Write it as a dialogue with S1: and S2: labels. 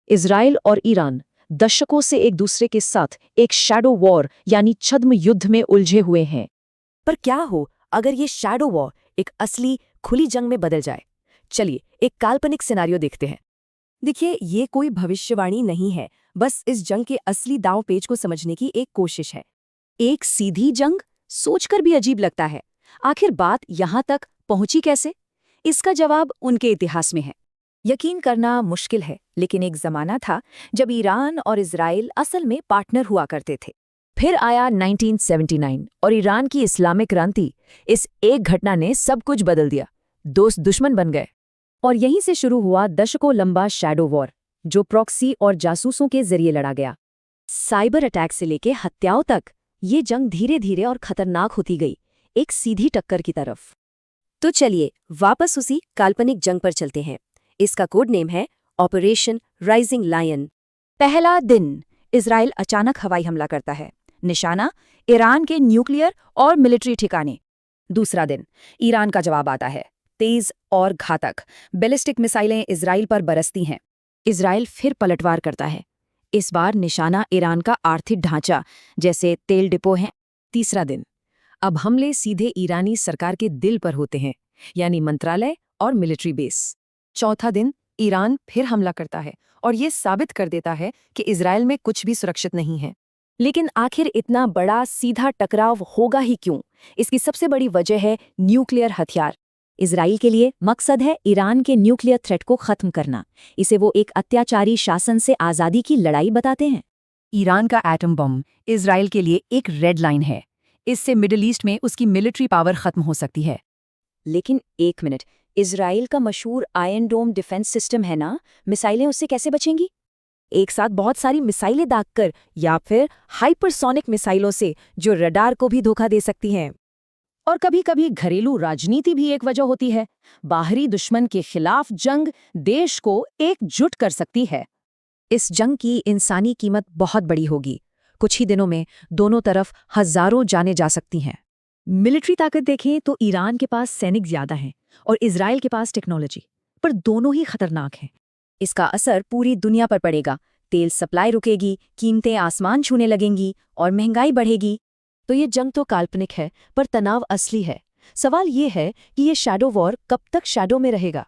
S1: Israel और Iran दशकों से एक दूसरे के साथ एक शैडो वॉर यानी छद्म युद्ध में उलझे हुए हैं।
S2: पर क्या हो अगर ये शैडो वॉर एक असली खुली जंग में बदल जाए? चलिए एक काल्पनिक सिनेरियो देखते हैं। देखिए, ये कोई भविष्यवाणी नहीं है, बस इस जंग के असली दांव पेच को समझने की एक कोशिश है। एक सीधी जंग सोचकर भी अजीब लगता है। आखिर बात यहां तक पहुंची कैसे? इसका जवाब उनके इतिहास में है। यकीन करना मुश्किल है, लेकिन एक जमाना था जब ईरान और इजराइल असल में पार्टनर हुआ करते थे। फिर आया 1979 और ईरान की इस्लामिक क्रांति। इस एक घटना ने सब कुछ बदल दिया। दोस्त दुश्मन बन गए। और यहीं से शुरू हुआ दशकों लंबा शैडो वॉर, जो प्रॉक्सी और जासूसों के जरिए लड़ा गया। साइबर अटैक से लेके हत्याओं तक ये जंग धीरे धीरे और खतरनाक होती गई, एक सीधी टक्कर की तरफ। तो चलिए वापस उसी काल्पनिक जंग पर चलते हैं। इसका कोड नेम है ऑपरेशन राइजिंग लायन। पहला दिन, इजराइल अचानक हवाई हमला करता है। निशाना ईरान के न्यूक्लियर और मिलिट्री ठिकाने। दूसरा दिन, ईरान का जवाब आता है, तेज और घातक। बैलिस्टिक मिसाइलें इजराइल पर बरसती हैं। इजराइल फिर पलटवार करता है। इस बार निशाना ईरान का आर्थिक ढांचा, जैसे तेल डिपो हैं। तीसरा दिन, अब हमले सीधे ईरानी सरकार के दिल पर होते हैं, यानी मंत्रालय और मिलिट्री बेस। चौथा दिन, ईरान फिर हमला करता है और ये साबित कर देता है कि इजराइल में कुछ भी सुरक्षित नहीं है। लेकिन आखिर इतना बड़ा सीधा टकराव होगा ही क्यों? इसकी सबसे बड़ी वजह है न्यूक्लियर हथियार। इजराइल के लिए मकसद है ईरान के न्यूक्लियर थ्रेट को खत्म करना। इसे वो एक अत्याचारी शासन से आज़ादी की लड़ाई बताते हैं। ईरान का एटम बम इजराइल के लिए एक रेड लाइन है। इससे मिडिल ईस्ट में उसकी मिलिट्री पावर खत्म हो सकती है। लेकिन एक मिनट, इजराइल का मशहूर आयरन डोम डिफेंस सिस्टम है ना, मिसाइलें उससे कैसे बचेंगी? एक साथ बहुत सारी मिसाइलें दागकर, या फिर हाइपरसोनिक मिसाइलों से जो रडार को भी धोखा दे सकती हैं। और कभी कभी घरेलू राजनीति भी एक वजह होती है। बाहरी दुश्मन के खिलाफ जंग देश को एकजुट कर सकती है। इस जंग की इंसानी कीमत बहुत बड़ी होगी। कुछ ही दिनों में दोनों तरफ हजारों जानें जा सकती हैं। मिलिट्री ताकत देखें तो ईरान के पास सैनिक ज्यादा हैं और इजराइल के पास टेक्नोलॉजी, पर दोनों ही खतरनाक हैं। इसका असर पूरी दुनिया पर पड़ेगा। तेल सप्लाई रुकेगी, कीमतें आसमान छूने लगेंगी और महंगाई बढ़ेगी। तो ये जंग तो काल्पनिक है, पर तनाव असली है। सवाल ये है कि ये शैडो वॉर कब तक शैडो में रहेगा?